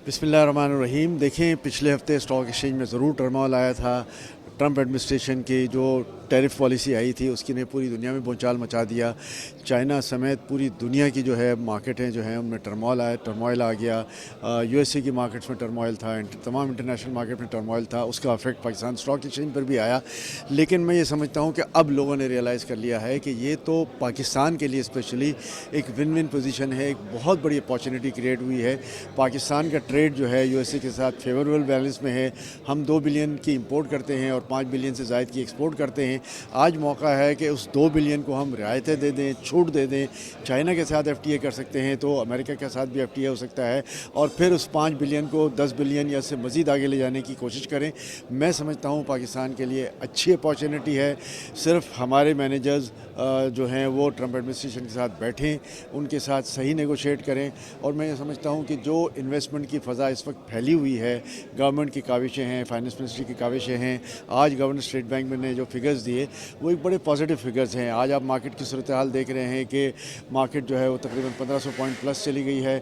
बिस्मिल्लाहिर्रहमानिर्रहीम। देखें, पिछले हफ्ते स्टॉक एक्सचेंज में ज़रूर टर्मोइल आया था। ट्रंप एडमिनिस्ट्रेशन की जो टैरिफ पॉलिसी आई थी उसकी ने पूरी दुनिया में भूचाल मचा दिया। चाइना समेत पूरी दुनिया की जो है मार्केटें जो हैं उनमें टर्मोइल आ गया। यूएसए की मार्केट्स में टर्मोइल था, तमाम इंटरनेशनल मार्केट में टर्मोइल था। उसका इफेक्ट पाकिस्तान स्टॉक एक्सचेंज पर भी आया। लेकिन मैं ये समझता हूँ कि अब लोगों ने रियलाइज़ कर लिया है कि ये तो पाकिस्तान के लिए स्पेशली एक विन विन पोजीशन है, एक बहुत बड़ी अपॉर्चुनिटी क्रिएट हुई है। पाकिस्तान का ट्रेड जो है यूएसए के साथ फेवरेबल बैलेंस में है। हम 2 बिलियन की इंपोर्ट करते हैं और 5 बिलियन से ज़ायद की एक्सपोर्ट करते हैं। आज मौका है कि उस 2 बिलियन को हम रियायतें दे दें, छूट दे दें। चाइना के साथ एफटीए कर सकते हैं तो अमेरिका के साथ भी एफटीए हो सकता है, और फिर उस 5 बिलियन को 10 बिलियन या से मज़ीद आगे ले जाने की कोशिश करें। मैं समझता हूँ पाकिस्तान के लिए अच्छी अपॉर्चुनिटी है। सिर्फ हमारे मैनेजर्स जो हैं वो ट्रंप एडमिनिस्ट्रेशन के साथ बैठें, उनके साथ सही नेगोशिएट करें। और मैं ये समझता हूँ कि जो इन्वेस्टमेंट की फ़ज़ा इस वक्त फैली हुई है, गवर्नमेंट की काविशें हैं, फाइनेंस मिनिस्ट्री की काविशें हैं। आज गवर्नर स्टेट बैंक ने जो फिगर्स दिए वो एक बड़े पॉजिटिव फिगर्स हैं। आज आप मार्केट की सूरत हाल देख रहे हैं कि मार्केट जो है वो तकरीबन 1500 पॉइंट प्लस चली गई है।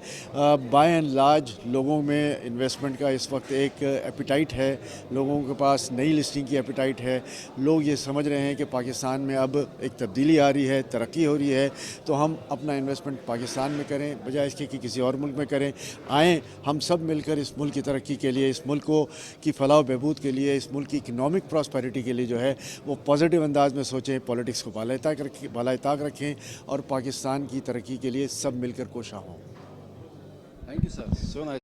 बाय एंड लार्ज लोगों में इन्वेस्टमेंट का इस वक्त एक एपिटाइट है, लोगों के पास नई लिस्टिंग की एपिटाइट है। लोग ये समझ रहे हैं कि पाकिस्तान में अब एक तब्दीली आ रही है, तरक्की हो रही है, तो हम अपना इन्वेस्टमेंट पाकिस्तान में करें बजाय इसके कि किसी और मुल्क में करें। आएँ हम सब मिलकर इस मुल्क की तरक्की के लिए, इस मुल्क को की फलाह बहबूद के लिए, इस मुल्क की इकनॉमिक प्रॉस्पेरिटी के लिए जो है वो पॉजिटिव अंदाज में सोचें, पॉलिटिक्स को बाला ताक रखें और पाकिस्तान की तरक्की के लिए सब मिलकर कोशा हों। Thank you, sir. So nice.